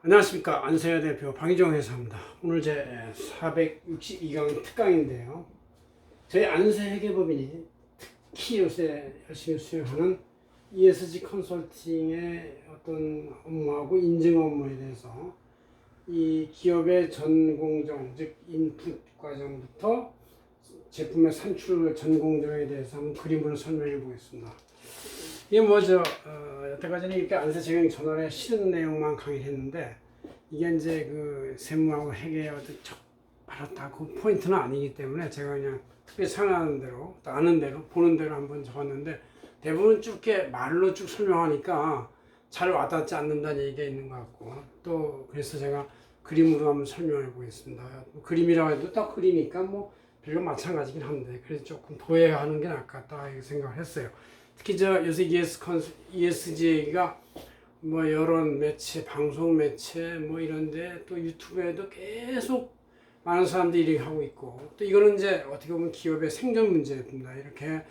안녕하십니까. 안세현 대표 방희정 회사입니다. 오늘 제 462강 특강인데요. 저희 안세 회계법인이 특히 요새 열심히 수행하는 ESG 컨설팅의 어떤 업무하고 인증 업무에 대해서 이 기업의 전공정, 즉 인풋 과정부터 제품의 산출 전공정에 대해서 한번 그림으로 설명해 보겠습니다. 이게 뭐죠? 여태까지는 이렇게 안세 적용 전환에 싫은 내용만 강의를 했는데, 이게 이제 그 세무하고 회계 바로 다 그 포인트는 아니기 때문에 제가 그냥 특별히 생각하는 대로, 또 아는 대로, 보는 대로 한번 적었는데, 대부분 쭉 이렇게 말로 쭉 설명하니까 잘 와닿지 않는다는 얘기가 있는 것 같고, 또 그래서 제가 그림으로 한번 설명해 보겠습니다. 그림이라고 해도 딱 그리니까 뭐 별로 마찬가지긴 한데, 그래서 조금 도외하는 게 낫겠다 이렇게 생각을 했어요. 특히 요새 ESG 얘기가 뭐 여론 매체, 방송 매체 뭐 이런데 또 유튜브에도 계속 많은 사람들이 이렇게 하고 있고, 또 이거는 이제 어떻게 보면 기업의 생존 문제입니다. 이렇게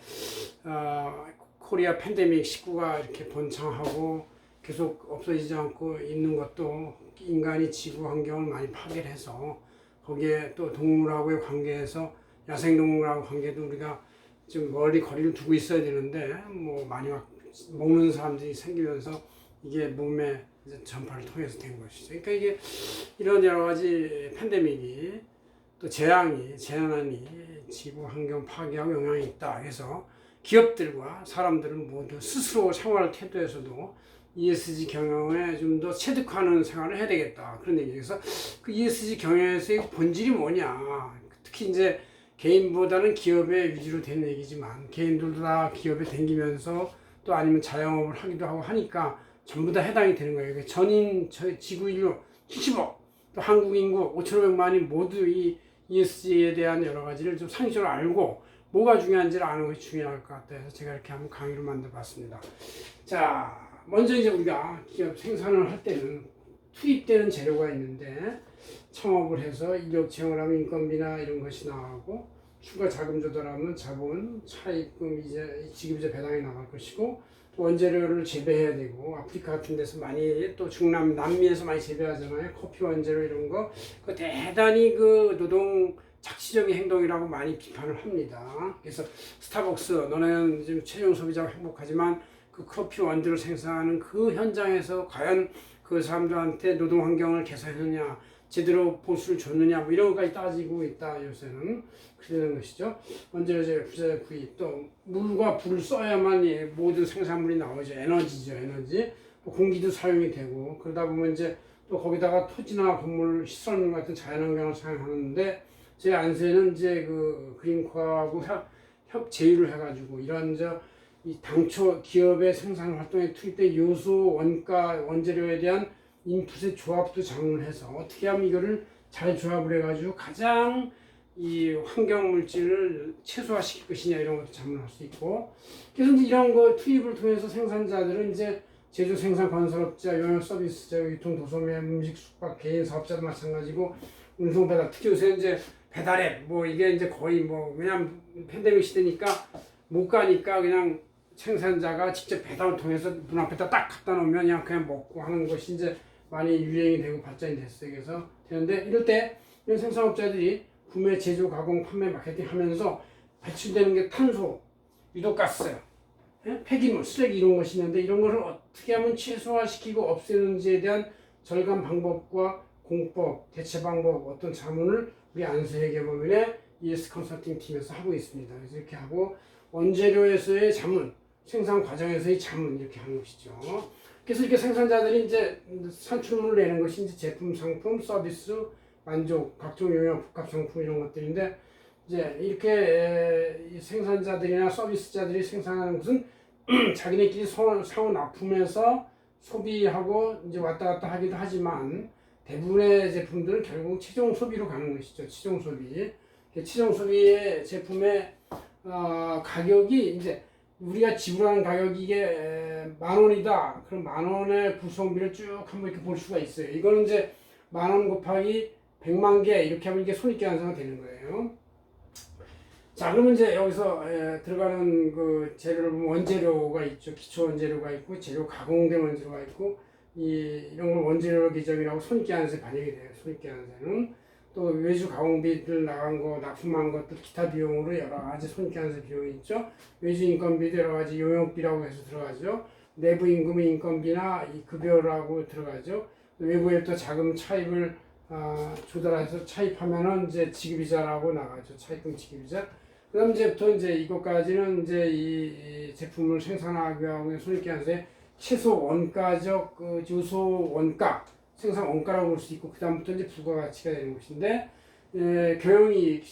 코리아 팬데믹 19가 이렇게 번창하고 계속 없어지지 않고 있는 것도 인간이 지구 환경을 많이 파괴해서, 거기에 또 동물하고의 관계에서 야생동물하고 관계도 우리가 좀 멀리 거리를 두고 있어야 되는데, 뭐 많이 먹는 사람들이 생기면서 이게 몸에 전파를 통해서 된 것이죠. 그러니까 이게 이런 여러 가지 팬데믹이 또 재난이 지구 환경 파괴하고 영향이 있다. 그래서 기업들과 사람들은 모두 스스로 생활 태도에서도 ESG 경영에 좀 더 체득하는 생활을 해야 되겠다. 그런 얘기에서 그 ESG 경영에서의 본질이 뭐냐. 특히 이제 개인보다는 기업의 위주로 되는 얘기지만, 개인들도 다 기업에 댕기면서 또 아니면 자영업을 하기도 하고 하니까 전부 다 해당이 되는 거예요. 전인 지구 인류 70억, 또 한국 인구 5,500만이 모두 이 ESG에 대한 여러 가지를 좀 상식적으로 알고 뭐가 중요한지를 아는 것이 중요할 것 같아서 제가 이렇게 한번 강의를 만들어 봤습니다. 자, 먼저 이제 우리가 기업 생산을 할 때는 투입되는 재료가 있는데, 창업을 해서 인력 채용을 하면 인건비나 이런 것이 나가고, 추가 자금 조달하면 자본, 차입금, 이제 지급이자 배당이 나갈 것이고, 또 원재료를 재배해야 되고, 아프리카 같은 데서 많이, 또 중남, 남미에서 많이 재배하잖아요. 커피 원재료 이런 거. 그 대단히 그 노동 착취적인 행동이라고 많이 비판을 합니다. 그래서 스타벅스, 너네는 지금 최종 소비자가 행복하지만 그 커피 원재료를 생산하는 그 현장에서 과연 그 사람들한테 노동 환경을 개선했느냐, 제대로 보수를 줬느냐, 뭐 이런 것까지 따지고 있다, 요새는. 그러는 것이죠. 원재료 부재 구입, 또 물과 불을 써야만 모든 생산물이 나오죠. 에너지죠, 에너지. 공기도 사용이 되고, 그러다 보면 이제 또 거기다가 토지나 건물, 시설 같은 자연환경을 사용하는데, 제 안세는 이제 그 그린코하고 제휴를 해가지고 이런 이 당초 기업의 생산 활동에 투입된 요소, 원가, 원재료에 대한 인풋의 조합도 작용을 해서 어떻게 하면 이거를 잘 조합을 해가지고 가장 이 환경 물질을 최소화시킬 것이냐, 이런 것도 작용할 수 있고, 그래서 이제 이런 거 투입을 통해서 생산자들은 이제 제조 생산 건설업자, 영역 서비스자, 유통 도소매, 음식 숙박, 개인 사업자도 마찬가지고, 운송 배달, 특히 요새 이제 배달앱, 뭐 이게 이제 거의 뭐 그냥 팬데믹 시대니까 못 가니까 그냥 생산자가 직접 배달을 통해서 문 앞에다 딱 갖다 놓으면 그냥 먹고 하는 것이 이제 많이 유행이 되고 발전이 됐어요. 그래서 되는데, 이럴 때 이런 생산업자들이 구매, 제조, 가공, 판매, 마케팅 하면서 배출되는 게 탄소, 유독가스, 폐기물, 쓰레기 이런 것이 있는데, 이런 것을 어떻게 하면 최소화시키고 없애는지에 대한 절감 방법과 공법, 대체 방법, 어떤 자문을 우리 안세회계법인의 ES 컨설팅 팀에서 하고 있습니다. 그래서 이렇게 하고, 원재료에서의 자문, 생산 과정에서의 자문, 이렇게 하는 것이죠. 그래서 이렇게 생산자들이 이제 산출물을 내는 것이 이제 제품, 상품, 서비스, 만족, 각종 영역, 복합 상품 이런 것들인데, 이제 이렇게 생산자들이나 서비스자들이 생산하는 것은 자기네끼리 상호 납품해서 소비하고 이제 왔다 갔다 하기도 하지만, 대부분의 제품들은 결국 최종 소비로 가는 것이죠. 최종 소비. 최종 소비의 제품의 가격이 이제 우리가 지불하는 가격이 이게 10,000원이다. 그럼 10,000원의 구성비를 쭉 한번 이렇게 볼 수가 있어요. 이거는 이제 10,000원 곱하기 100만 개 이렇게 하면 이게 손익계 환산이 되는 거예요. 자, 그러면 이제 여기서 들어가는 그 재료를 보면 원재료가 있죠. 기초 원재료가 있고, 재료 가공된 원재료가 있고, 이런 걸 원재료 계정이라고 손익계산서에 반영이 돼요. 손익계산서는 또 외주 가공비들 나간 거, 납품한 것들 기타 비용으로 여러 가지 손익계산서 비용이 있죠. 외주 인건비도 여러 가지 용역비라고 해서 들어가죠. 내부 임금의 인건비나 이 급여라고 들어가죠. 외부에 또 자금 차입을 조달해서 차입하면은 이제 지급이자라고 나가죠. 차입금 지급이자. 그다음 이제부터 이제 이것까지는 이제 이 제품을 생산하기 위한 손익계산서에 최소 원가적 그 요소 원가, 생산 원가라고 볼 수 있고 그다음부터 이제 부가가치가 되는 것인데 경영이익,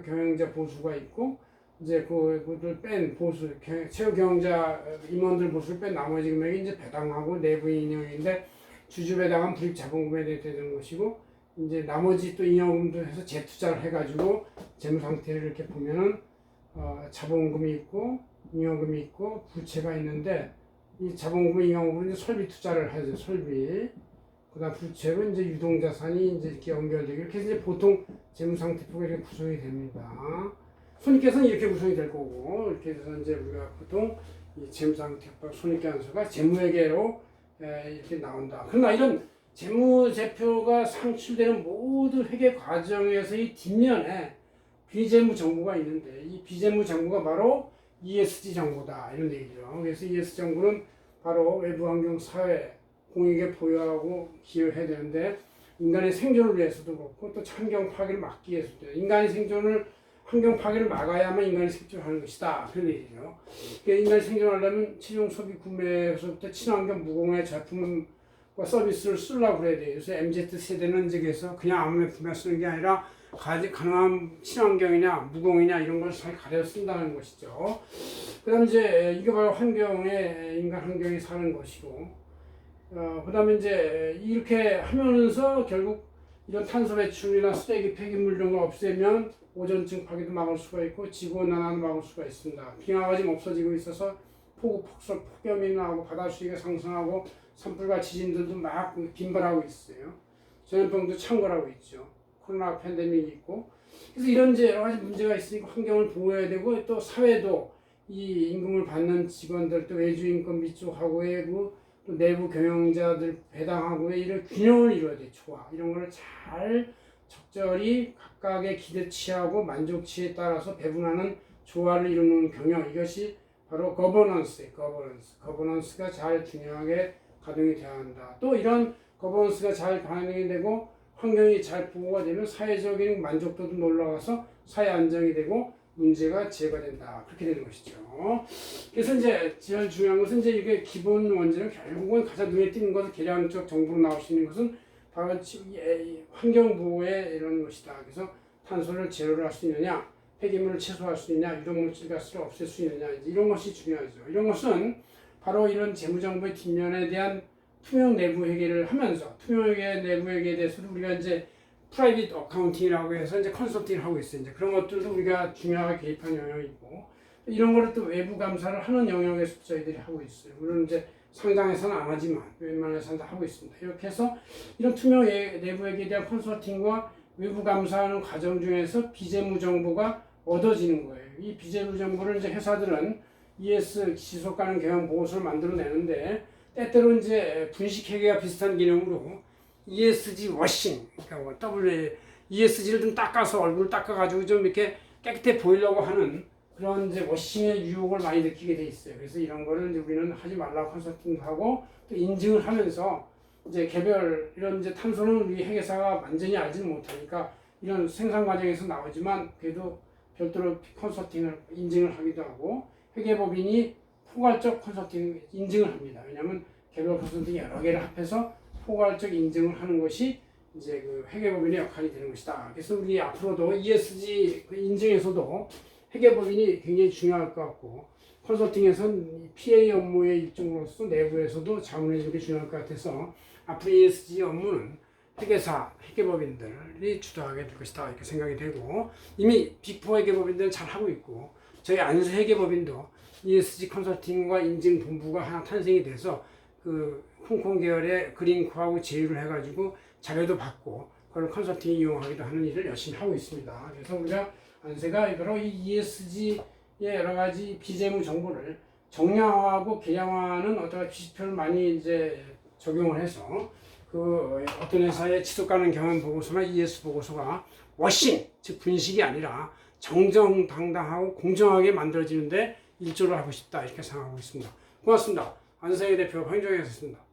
경영자 보수가 있고 이제 그것을 뺀 보수, 최후 경영자 임원들 보수를 뺀 나머지 금액이 이제 배당하고 내부 인형인데 주주 배당은 불입 자본금에 되는 것이고 이제 나머지 또 잉여금도 해서 재투자를 해가지고 재무 상태를 이렇게 보면은 자본금이 있고 잉여금이 있고 부채가 있는데 이 자본금 잉여금은 이제 설비 투자를 하죠. 설비. 그다음 부채는 이제 유동자산이 이제 이렇게 연결되고 이렇게 해서 이제 보통 재무 상태표가 이렇게 구성이 됩니다. 손익계산은 이렇게 구성이 될 거고 이렇게 해서 이제 우리가 보통 이 재무 상태표 손익계산서가 재무회계로 이렇게 나온다. 그러나 이런 재무제표가 상출되는 모든 회계 과정에서 이 뒷면에 비재무 정보가 있는데 이 비재무 정보가 바로 ESG 정보다 이런 얘기죠. 그래서 ESG 정보는 바로 외부 환경 사회 공익에 보유하고 기여해야 되는데 인간의 생존을 위해서도 그렇고 또 환경 파괴를 막기 위해서도 인간의 생존을 환경 파괴를 막아야만 인간이 생존하는 것이다. 그런 얘기죠. 그러니까 인간이 생존하려면 최종 소비 구매에서부터 친환경 무공해 제품과 서비스를 쓰려고 그래야 돼요. 그래서 MZ세대는 이제 그래서 그냥 아무 제품만 쓰는 게 아니라 가능한 친환경이냐 무공이냐 이런 걸 잘 가려 쓴다는 것이죠. 그 다음에 이제 이게 바로 인간 환경에 사는 것이고 그 다음에 이제 이렇게 하면서 결국 이런 탄소 배출이나 쓰레기 폐기물 이런 걸 없애면 오존층 파괴도 막을 수가 있고 지구온난화도 막을 수가 있습니다. 빙하가 지금 없어지고 있어서 폭설, 폭염이 나고 바다 수위가 상승하고 산불과 지진들도 막 빈발하고 있어요. 전염병도 창궐하고 있죠. 코로나 팬데믹이 있고 그래서 이런 이제 여러 가지 문제가 있으니까 환경을 보호해야 되고 또 사회도 이 임금을 받는 직원들 또 외주 인건비 쪽하고의 또 내부 경영자들 배당하고의 이런 균형을 이루어야 돼. 조화 이런 걸 잘 적절히 각각의 기대치하고 만족치에 따라서 배분하는 조화를 이루는 경영 이것이 바로 거버넌스예요. 거버넌스가 잘 균형하게 가동이 되어야 한다. 또 이런 거버넌스가 잘 가동이 되고 환경이 잘 보호가 되면 사회적인 만족도도 올라가서 사회 안정이 되고 문제가 제거된다. 그렇게 되는 것이죠. 그래서 이제 제일 중요한 것은 이제 이게 기본 원칙은 결국은 가장 눈에 띄는 것은 계량적 정보로 나올 수 있는 것은 바로 환경 보호의 이런 것이다. 그래서 탄소를 제로를 할 수 있느냐, 폐기물을 최소화할 수 있느냐, 유독물질 가스를 없앨 수 있느냐 이런 것이 중요하죠. 이런 것은 바로 이런 재무정보의 뒷면에 대한 투명 내부 회계를 하면서 투명 회계 내부 회계에 대해서도 우리가 이제 프라이빗 어카운팅이라고 해서 이제 컨설팅을 하고 있어요. 이제 그런 것들도 우리가 중요하게 개입한 영역이고 이런 거를 또 외부 감사를 하는 영역에서 저희들이 하고 있어요. 물론 이제 상장에서는 안 하지만 웬만해서는 다 하고 있습니다. 이렇게 해서 이런 투명 내부 회계에 대한 컨설팅과 외부 감사하는 과정 중에서 비재무 정보가 얻어지는 거예요. 이 비재무 정보를 이제 회사들은 ES 지속 가능 경영 보고서를 만들어내는데 때때로 이제 분식 회계와 비슷한 개념으로 ESG 워싱, 그러니까 ESG를 좀 닦아서 얼굴을 닦아가지고 좀 이렇게 깨끗해 보이려고 하는 그런 이제 워싱의 유혹을 많이 느끼게 돼 있어요. 그래서 이런 거를 이제 우리는 하지 말라고 컨설팅도 하고 또 인증을 하면서 이제 개별 이런 이제 탄소는 우리 회계사가 완전히 알지는 못하니까 이런 생산 과정에서 나오지만 그래도 별도로 컨설팅을 인증을 하기도 하고 회계법인이 포괄적 컨설팅 인증을 합니다. 왜냐하면 개별 컨설팅 여러 개를 합해서 포괄적 인증을 하는 것이 이제 그 회계법인의 역할이 되는 것이다. 그래서 우리 앞으로도 ESG 인증에서도 회계법인이 굉장히 중요할 것 같고 컨설팅에서는 PA 업무의 일종으로서 내부에서도 자문해주는 게 중요할 것 같아서 앞으로 ESG 업무는 회계사, 회계법인들이 주도하게 될 것이다 이렇게 생각이 되고 이미 빅4 회계법인들은 잘 하고 있고 저희 안수 회계법인도 ESG 컨설팅과 인증 본부가 하나 탄생이 돼서 그 홍콩 계열의 그린코하고 제휴를 해가지고 자료도 받고 그걸 컨설팅 이용하기도 하는 일을 열심히 하고 있습니다. 그래서 우리가 안세가 바로 이 ESG의 여러 가지 비재무 정보를 정량화하고 개량화하는 어떤 지표를 많이 이제 적용을 해서 그 어떤 회사의 지속 가능 경영 보고서나 ES 보고서가 워싱, 즉 분식이 아니라 정정당당하고 공정하게 만들어지는데 일조를 하고 싶다 이렇게 생각하고 있습니다. 고맙습니다. 안세희 대표 황정혜였습니다.